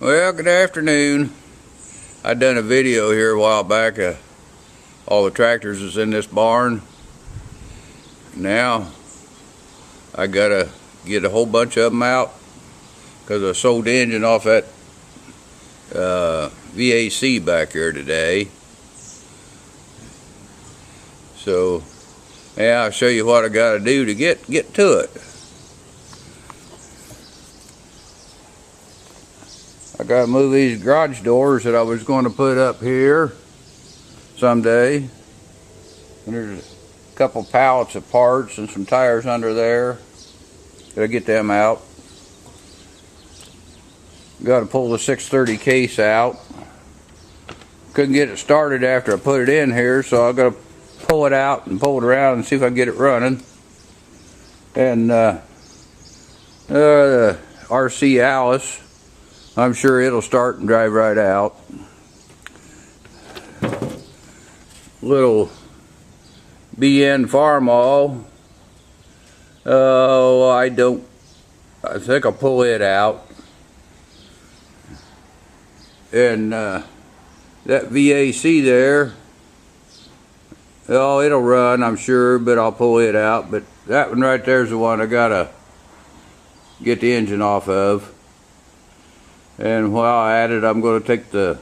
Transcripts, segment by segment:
Well, good afternoon. I done a video here a while back of all the tractors that's in this barn. Now I gotta get a whole bunch of them out because I sold the engine off that VAC back here today. So yeah, I'll show you what I gotta do to get to it. I gotta move these garage doors that I was going to put up here someday. And there's a couple pallets of parts and some tires under there. Gotta get them out. Gotta pull the 630 case out. Couldn't get it started after I put it in here, so I gotta pull it out and pull it around and see if I can get it running. And RC Alice, I'm sure it'll start and drive right out. Little BN Farmall. Oh, I think I'll pull it out. And that VAC there, oh, it'll run, I'm sure, but I'll pull it out. But that one right there is the one I gotta get the engine off of. And while I'm at it, I'm going to take the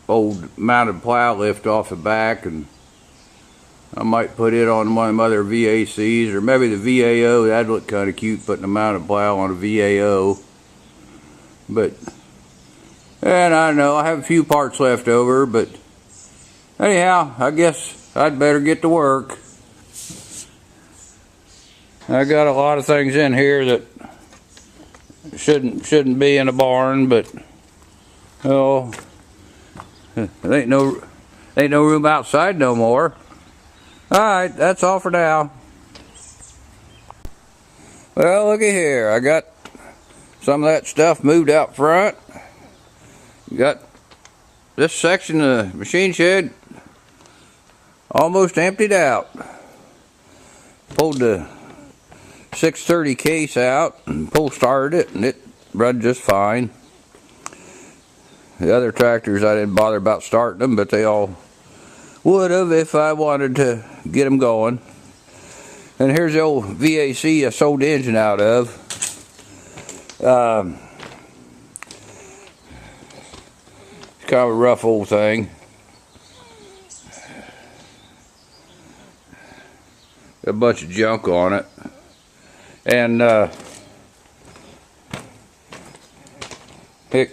old mounted plow lift off the back, and I might put it on one of them other VACs, or maybe the VAO. That'd look kind of cute, putting a mounted plow on a VAO. But, and I don't know, I have a few parts left over, but anyhow, I guess I'd better get to work. I got a lot of things in here that shouldn't be in a barn, but oh, there ain't no room outside no more. Alright, that's all for now. Well, looky here, I got some of that stuff moved out front. Got this section of the machine shed almost emptied out. Pulled the 630 case out and started it, and it run just fine. The other tractors, I didn't bother about starting them, but they all would have if I wanted to get them going. And here's the old VAC I sold the engine out of. It's kind of a rough old thing. Got a bunch of junk on it. And it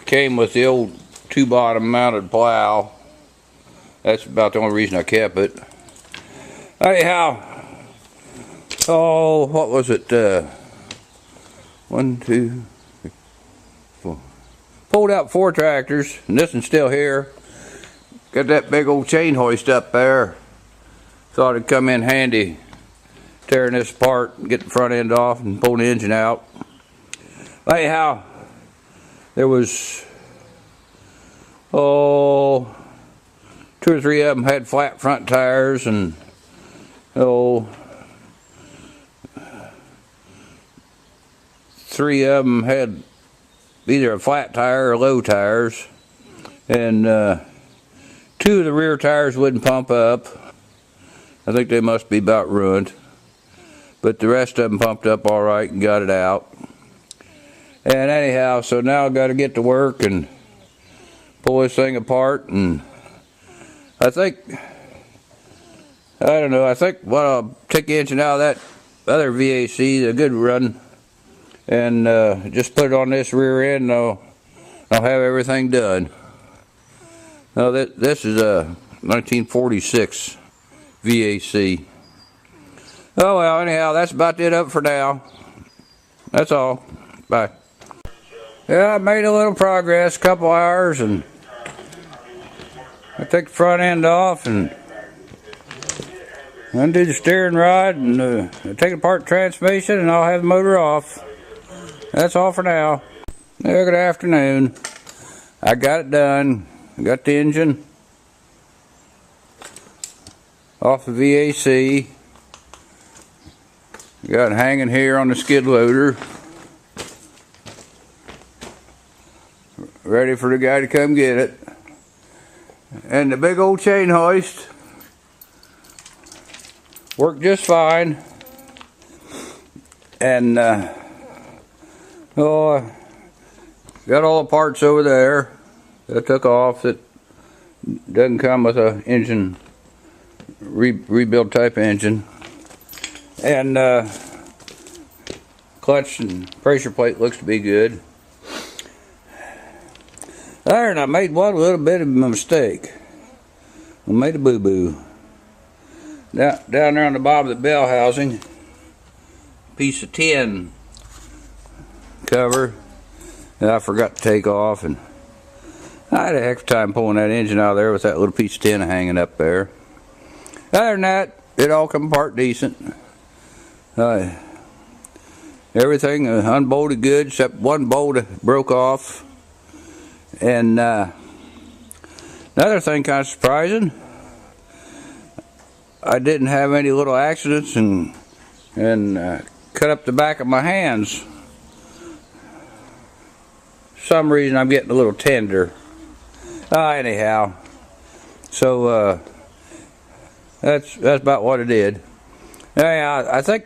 came with the old two-bottom mounted plow. That's about the only reason I kept it. Anyhow, oh, what was it? 1, 2, 3, 4. Pulled out 4 tractors, and this one's still here. Got that big old chain hoist up there. Thought it'd come in handy tearing this apart and get the front end off and pull the engine out. Anyhow, there was 2 or 3 of them had flat front tires, and 3 of them had either a flat tire or low tires, and 2 of the rear tires wouldn't pump up. I think they must be about ruined. But the rest of them pumped up all right and got it out. And anyhow, so now I've got to get to work and pull this thing apart. And I think I'll take the engine out of that other VAC, the good run, and just put it on this rear end, and I'll have everything done. Now this is a 1946 VAC. Oh well, anyhow, that's about it up for now. That's all. Bye. Yeah, I made a little progress, a couple hours, and I take the front end off and undo the steering rod, and take apart the transmission, and I'll have the motor off. That's all for now. Yeah, good afternoon. I got it done. I got the engine off the VAC. Got it hanging here on the skid loader. ready for the guy to come get it. And the big old chain hoist worked just fine. And oh, got all the parts over there that took off. It doesn't come with a engine rebuild type engine. And clutch and pressure plate looks to be good. There, and I made one little bit of a mistake. I made a boo-boo. Down there on the bottom of the bell housing, piece of tin cover that I forgot to take off, and I had a heck of a time pulling that engine out of there with that little piece of tin hanging up there. Other than that, it all come apart decent. Everything unbolted good except one bolt broke off. And another thing kind of surprising, I didn't have any little accidents and cut up the back of my hands. For some reason I'm getting a little tender. Anyhow, so that's about what it did. Anyhow, I think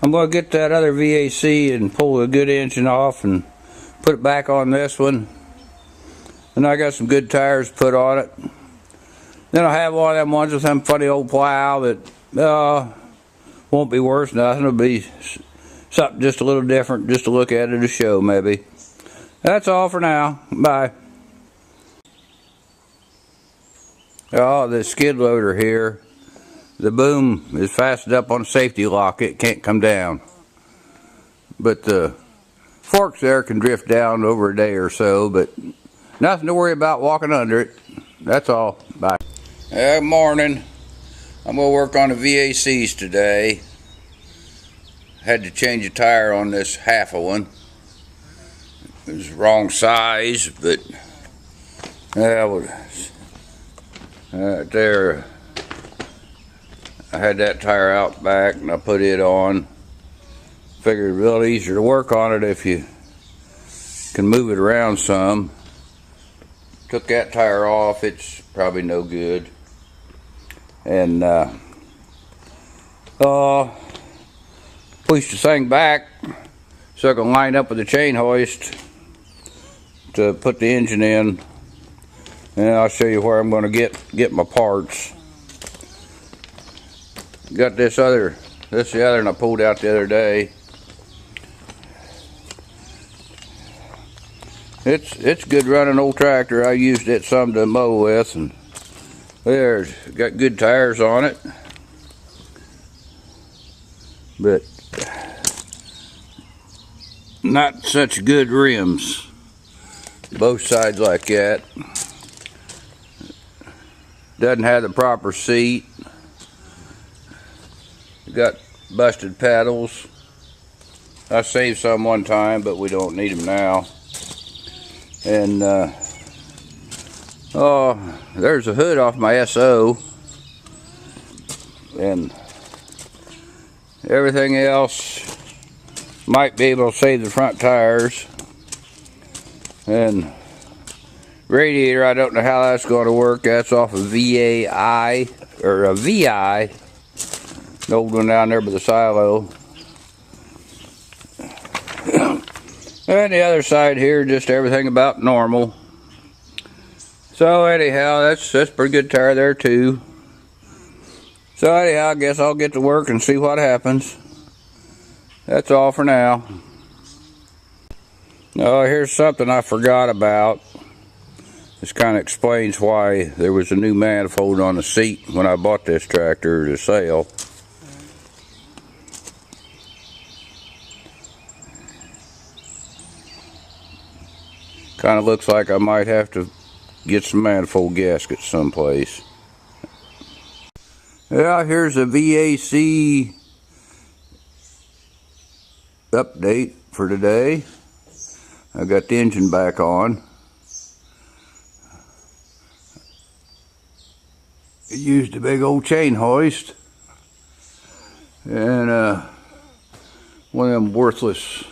I'm going to get that other VAC and pull a good engine off and put it back on this one. And I got some good tires put on it. Then I'll have one of them ones with some funny old plow that won't be worth nothing. It'll be something just a little different, just to look at it, to show maybe. That's all for now. Bye. Oh, this skid loader here, the boom is fastened up on a safety lock. It can't come down. But the forks there can drift down over a day or so, but nothing to worry about walking under it. That's all. Bye. Good morning. I'm going to work on the VACs today. Had to change a tire on this half of one. It was the wrong size, but right there, I had that tire out back and I put it on. Figured it's real easier to work on it if you can move it around some. Took that tire off, it's probably no good. And pushed the thing back so I can line up with the chain hoist to put the engine in. And I'll show you where I'm going to get my parts. Got this the other one I pulled out the other day. It's good running old tractor. I used it some to mow with, and there's got good tires on it, but not such good rims. Both sides like that. Doesn't have the proper seat. Got busted pedals. I saved some one time, but we don't need them now. And there's a hood off my SO, and everything else might be able to save the front tires. And radiator, I don't know how that's going to work. That's off of VAI or a VI, the old one down there by the silo. And the other side here, just everything about normal. So anyhow, that's a pretty good tire there too. So anyhow, I guess I'll get to work and see what happens. That's all for now. Oh, here's something I forgot about. This kind of explains why there was a new manifold on the seat when I bought this tractor to sell. Kind of looks like I might have to get some manifold gaskets someplace. Yeah, here's a VAC update for today. I got the engine back on. I used a big old chain hoist and one of them worthless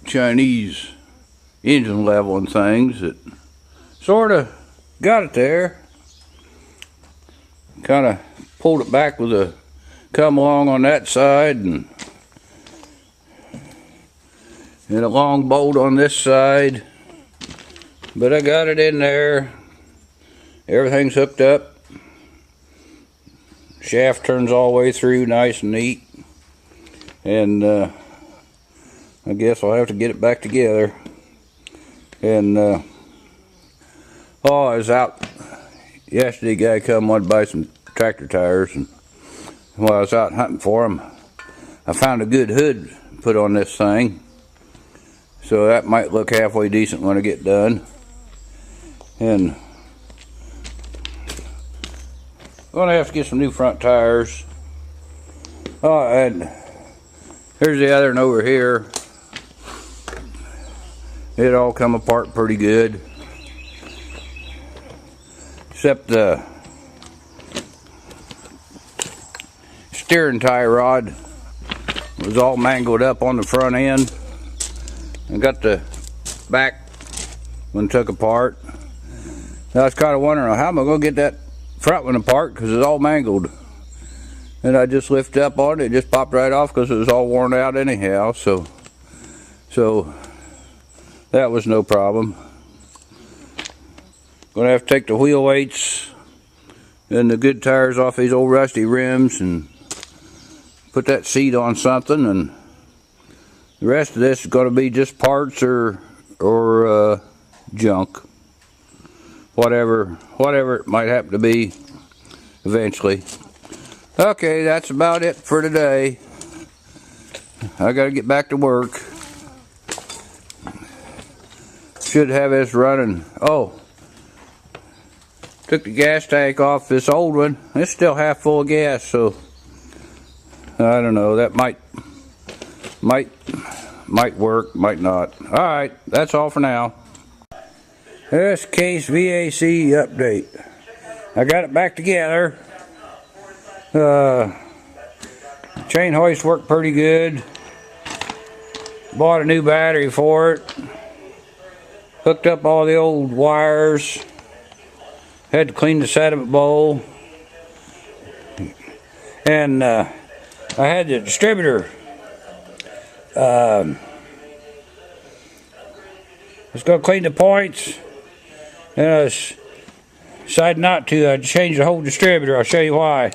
Chinese engine level and things that sort of got it there. Kind of pulled it back with a come along on that side and a long bolt on this side, but I got it in there. Everything's hooked up. Shaft turns all the way through nice and neat, and I guess I'll have to get it back together. And I was out yesterday, guy come wanted to buy some tractor tires, and while I was out hunting for them, I found a good hood put on this thing, so that might look halfway decent when I get done. And I'm gonna have to get some new front tires. Oh, and here's the other one over here. It all come apart pretty good, except the steering tie rod was all mangled up on the front end. I got the back one took apart. I was kind of wondering, how am I going to get that front one apart, because it's all mangled. And I just lifted up on it, it just popped right off because it was all worn out anyhow. So that was no problem. Gonna have to take the wheel weights and the good tires off these old rusty rims and put that seat on something, and the rest of this is going to be just parts or junk, whatever it might happen to be eventually. Okay, that's about it for today. I got to get back to work. Should have this running. Oh, took the gas tank off this old one. It's still half full of gas, so I don't know. That might work, might not. All right, that's all for now. VAC Case VAC update. I got it back together. Chain hoist worked pretty good. Bought a new battery for it. Hooked up all the old wires. Had to clean the sediment bowl. And I had the distributor. I was going to clean the points, and I decided not to. I changed the whole distributor. I'll show you why.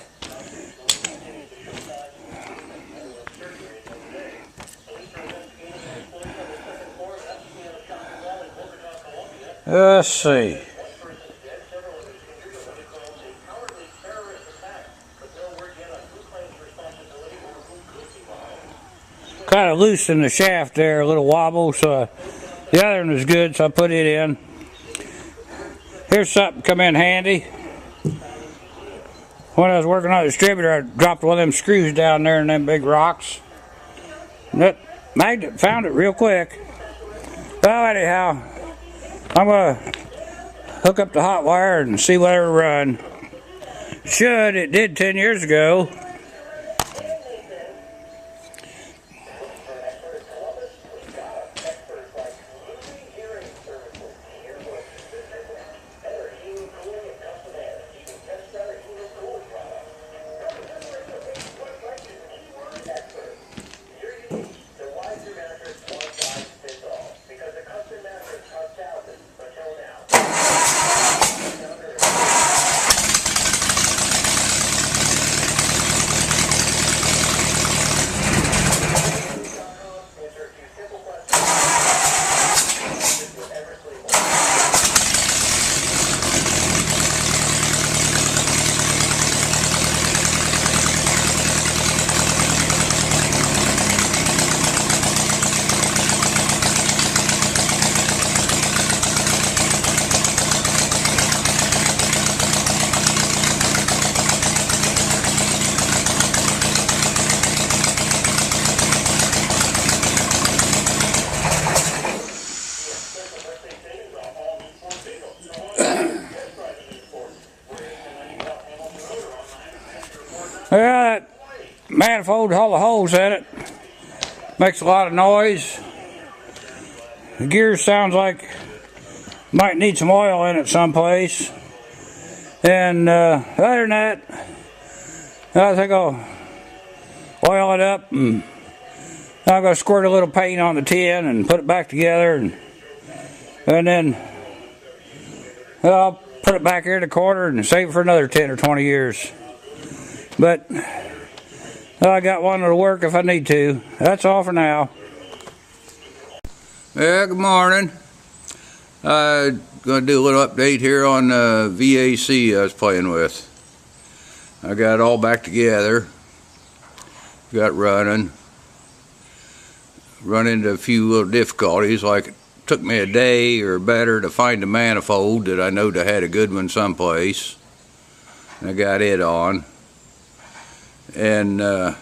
Let's see. Kind of loose in the shaft there, a little wobble, so the other one was good, so I put it in. Here's something come in handy. When I was working on the distributor, I dropped one of them screws down there in them big rocks. And that magnet found it real quick. Well, anyhow, I'm going to hook up the hot wire and see what it'll run. It did 10 years ago. Well, that manifold, all the holes in it, makes a lot of noise. The gear sounds like might need some oil in it someplace. And other than that, I think I'll oil it up, and I'm going to squirt a little paint on the tin and put it back together, and then I'll put it back here in the corner and save it for another 10 or 20 years. But I got one that'll work if I need to. That's all for now. Yeah, good morning. I'm going to do a little update here on the VAC I was playing with. I got it all back together. Got running. Run into a few little difficulties, like it took me a day or better to find a manifold that I knowed I had a good one someplace. I got it on. And got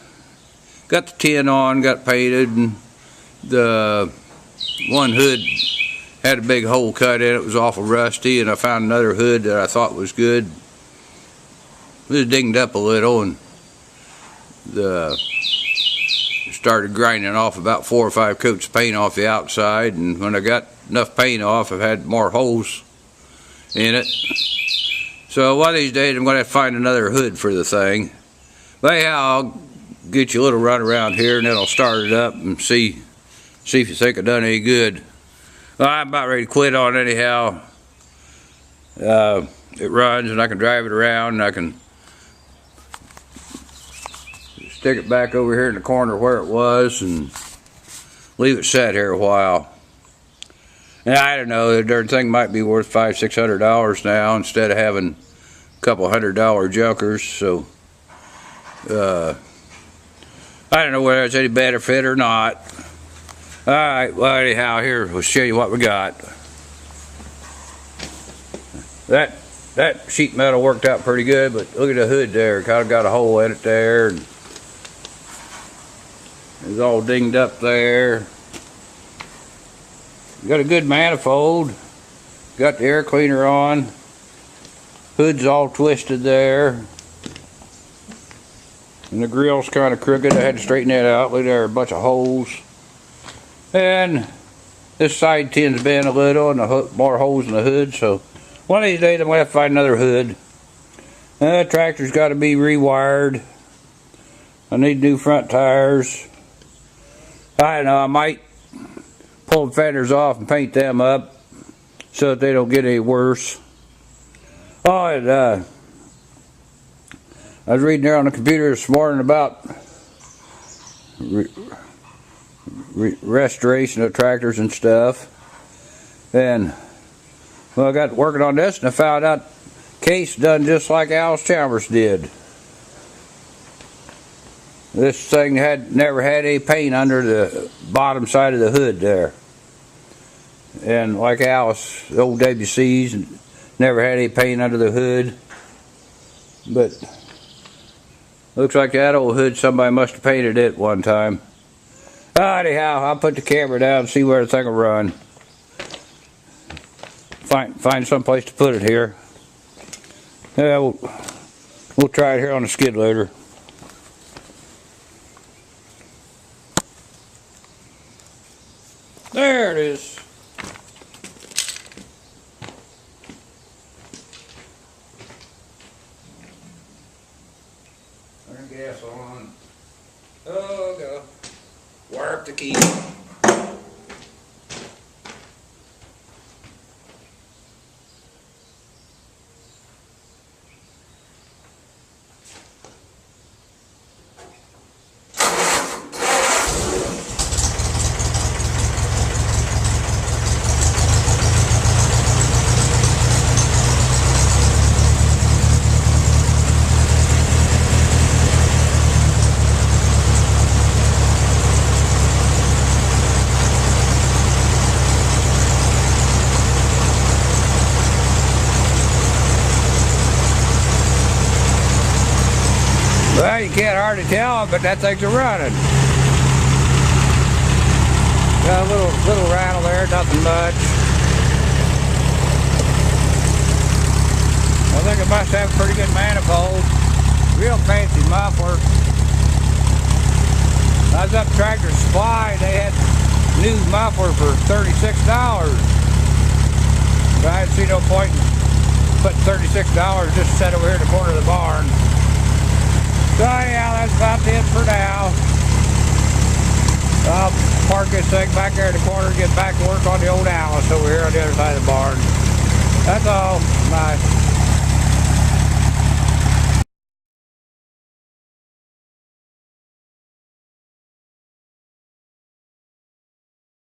the tin on, got painted, and the one hood had a big hole cut in it. It was awful rusty, and I found another hood that I thought was good. It was dinged up a little, and started grinding off about 4 or 5 coats of paint off the outside, and when I got enough paint off, I've had more holes in it. So one of these days I'm going to have to find another hood for the thing. But anyhow, I'll get you a little run around here, and then I'll start it up and see if you think I've done any good. Well, I'm about ready to quit on it anyhow. It runs, and I can drive it around, and I can stick it back over here in the corner where it was and leave it set here a while. And I don't know, the darn thing might be worth $500–600 now instead of having a couple $100 junkers. So I don't know whether it's any benefit or not. Alright, well anyhow, here, we'll show you what we got. That sheet metal worked out pretty good, but look at the hood there. It kind of got a hole in it there. And it's all dinged up there. Got a good manifold. Got the air cleaner on. Hood's all twisted there. And the grill's kind of crooked. I had to straighten that out. Look, there are a bunch of holes. And this side tin's bent a little, and more holes in the hood. So one of these days I'm going to have to find another hood. The tractor's got to be rewired. I need new front tires. I don't know, I might pull the fenders off and paint them up so that they don't get any worse. Oh, and I was reading there on the computer this morning about restoration of tractors and stuff. And well, I got working on this, and I found out Case done just like Alice Chalmers did. This thing never had any paint under the bottom side of the hood there. And like Alice, the old WCs, never had any paint under the hood. But looks like that old hood, somebody must have painted it one time. Anyhow, I'll put the camera down and see where the thing will run. Find some place to put it here. Yeah, we'll try it here on the skid loader. There it is. Turn the gas on. Oh, go. Wire up the key. Well, you can't hardly tell, but that thing's running. Got a little rattle there, nothing much. I think it must have a pretty good manifold. Real fancy muffler. I was up Tractor Supply, they had new muffler for $36. But I didn't see no point in putting $36 just set over here in the corner of the barn. So anyhow, that's about it for now. I'll park this thing back there in the corner and get back to work on the old Alice over here on the other side of the barn. That's all. Bye.